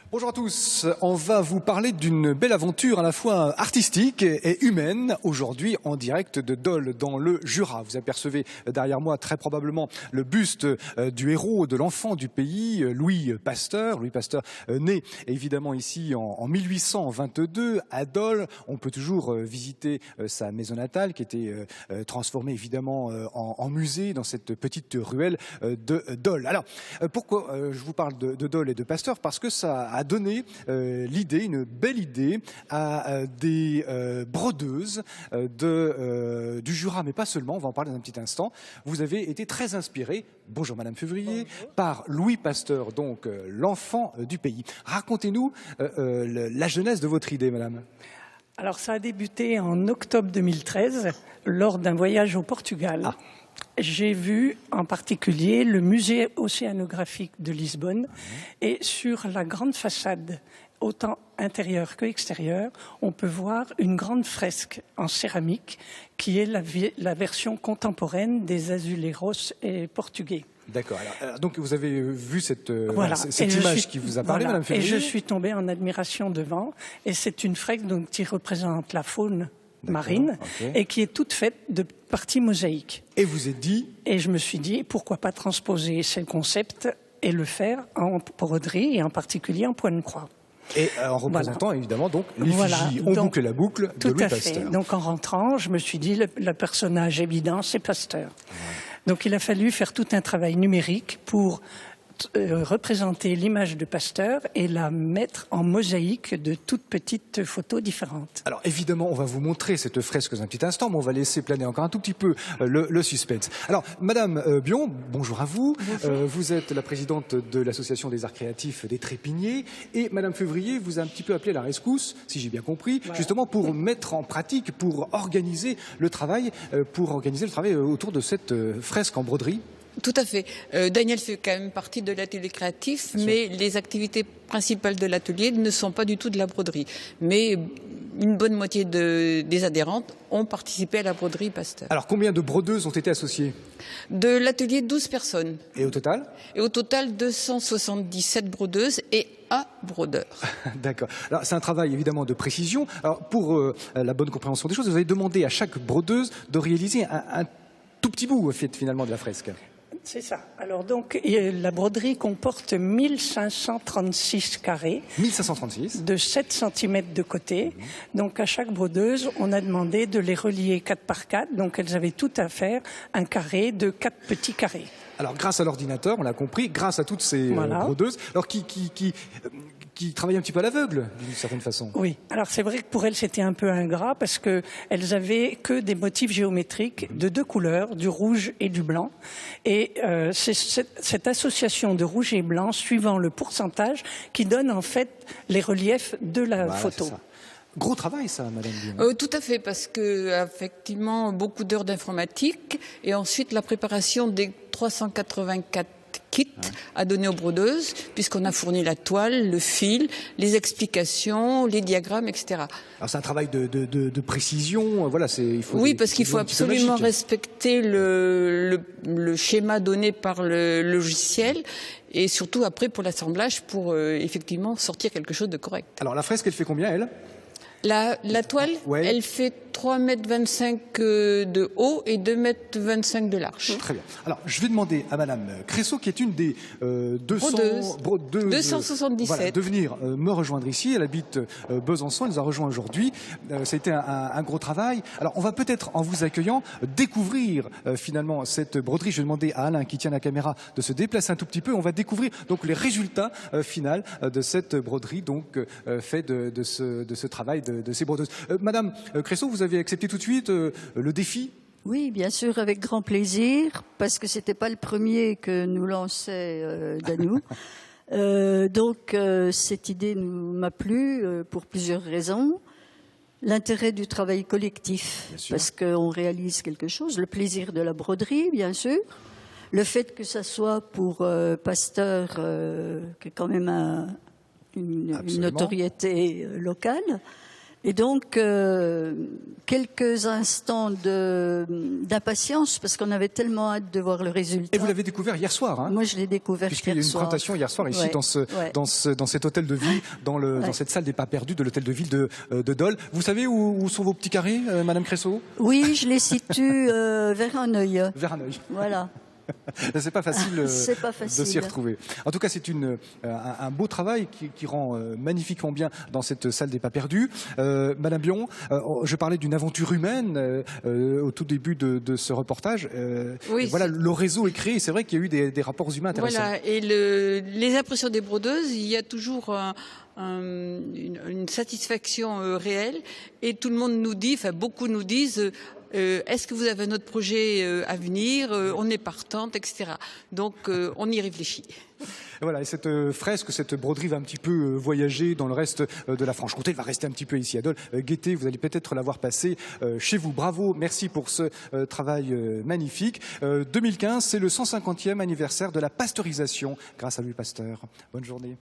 Bonjour à tous, on va vous parler d'une belle aventure à la fois artistique et humaine, aujourd'hui en direct de Dole dans le Jura. Vous apercevez derrière moi très probablement le buste du héros, de l'enfant du pays, Louis Pasteur. Louis Pasteur né évidemment ici en 1822 à Dole. On peut toujours visiter sa maison natale qui était transformée évidemment en musée dans cette petite ruelle de Dole. Alors pourquoi je vous parle de Dole et de Pasteur? Parce que ça a donné l'idée, une belle idée à des brodeuses du Jura, mais pas seulement, on va en parler dans un petit instant. Vous avez été très inspiré, bonjour Madame Février, par Louis Pasteur, donc l'enfant du pays. Racontez-nous la genèse de votre idée, Madame. Alors ça a débuté en octobre 2013, lors d'un voyage au Portugal. Ah. J'ai vu en particulier le musée océanographique de Lisbonne et sur la grande façade, autant intérieure que extérieure, on peut voir une grande fresque en céramique qui est la version contemporaine des azuleros portugais. D'accord. Donc vous avez vu cette image qui vous a parlé, Madame Février. Et je suis tombée en admiration devant. Et c'est une fresque donc, qui représente la faune marine et qui est toute faite de parties mosaïques. Et vous êtes dit? Et je me suis dit, pourquoi pas transposer ce concept et le faire en broderie et en particulier en point de croix. Et en représentant évidemment donc l'effigie, on boucle la boucle de Louis Pasteur. Donc en rentrant, je me suis dit, le personnage évident, c'est Pasteur. Donc il a fallu faire tout un travail numérique pour représenter l'image de Pasteur et la mettre en mosaïque de toutes petites photos différentes. Alors évidemment, on va vous montrer cette fresque dans un petit instant, mais on va laisser planer encore un tout petit peu le suspense. Alors, Madame Bion, bonjour à vous. Bonjour. Vous êtes la présidente de l'Association des arts créatifs des Trépigniers et Madame Février vous a un petit peu appelé à la rescousse, si j'ai bien compris, justement pour mettre en pratique, pour organiser le travail autour de cette fresque en broderie. Tout à fait. Daniel fait quand même partie de l'atelier créatif, mais les activités principales de l'atelier ne sont pas du tout de la broderie. Mais une bonne moitié des adhérentes ont participé à la broderie Pasteur. Alors combien de brodeuses ont été associées? De l'atelier, 12 personnes. Et au total? Et au total, 277 brodeuses et un brodeur. D'accord. Alors c'est un travail évidemment de précision. Alors pour la bonne compréhension des choses, vous avez demandé à chaque brodeuse de réaliser un tout petit bout finalement de la fresque. C'est ça. Alors donc, la broderie comporte 1536 carrés. 1536. De 7 cm de côté. Donc à chaque brodeuse, on a demandé de les relier 4 par 4. Donc elles avaient tout à faire un carré de 4 petits carrés. Alors grâce à l'ordinateur, on l'a compris, grâce à toutes ces brodeuses, alors qui travaillent un petit peu à l'aveugle, d'une certaine façon. Oui, alors c'est vrai que pour elles c'était un peu ingrat parce qu'elles avaient que des motifs géométriques de deux couleurs, du rouge et du blanc. Et c'est cette association de rouge et blanc, suivant le pourcentage, qui donne en fait les reliefs de la photo. Gros travail, ça, Madame Bion. Tout à fait, parce que effectivement beaucoup d'heures d'informatique et ensuite la préparation des 384 kits à donner aux brodeuses, puisqu'on a fourni la toile, le fil, les explications, les diagrammes, etc. Alors c'est un travail de précision, voilà, il faut. Oui, parce qu'il faut absolument respecter le schéma donné par le logiciel. Et surtout après pour l'assemblage, pour effectivement sortir quelque chose de correct. Alors la fresque, elle fait combien, elle? La toile, elle fait 3,25 m de haut et 2,25 m de large. Très bien. Alors, je vais demander à Madame Cressot, qui est une des 277, voilà, de venir me rejoindre ici. Elle habite Besançon, elle nous a rejoint aujourd'hui. Ça a été un gros travail. Alors, on va peut-être, en vous accueillant, découvrir finalement cette broderie. Je vais demander à Alain, qui tient la caméra, de se déplacer un tout petit peu. On va découvrir donc les résultats finaux de cette broderie, donc fait de ce travail de ces brodeuses. Madame Cressot, vous avez accepté tout de suite le défi? Oui, bien sûr, avec grand plaisir, parce que c'était pas le premier que nous lançait Danou. Donc cette idée m'a plu pour plusieurs raisons. L'intérêt du travail collectif, parce qu'on réalise quelque chose. Le plaisir de la broderie, bien sûr. Le fait que ça soit pour Pasteur, qui est quand même une notoriété locale. Et donc, quelques instants d'impatience, parce qu'on avait tellement hâte de voir le résultat. Et vous l'avez découvert hier soir, hein? Moi, je l'ai découvert Puisqu'il y a eu une présentation hier soir ici, Ouais, dans cet hôtel de ville, dans cette salle des pas perdus de l'hôtel de ville de Dole. Vous savez où sont vos petits carrés, Madame Cressot? Oui, je les situe vers un œil. Vers un œil. Voilà. C'est pas facile, C'est pas de facile. s'y retrouver. En tout cas, c'est un beau travail qui rend magnifiquement bien dans cette salle des pas perdus. Madame Bion, je parlais d'une aventure humaine au tout début de ce reportage. Oui, voilà, le réseau est créé. C'est vrai qu'il y a eu des rapports humains intéressants. Voilà, et les impressions des brodeuses, il y a toujours une satisfaction réelle, et tout le monde nous dit, enfin beaucoup nous disent, est-ce que vous avez un autre projet à venir? On est partante, etc. Donc on y réfléchit. Et voilà, et cette fresque, cette broderie va un petit peu voyager dans le reste de la Franche-Comté. Elle va rester un petit peu ici à Dole. Guettez, vous allez peut-être la voir passer chez vous. Bravo, merci pour ce travail magnifique. 2015, c'est le 150e anniversaire de la pasteurisation grâce à Louis Pasteur. Bonne journée.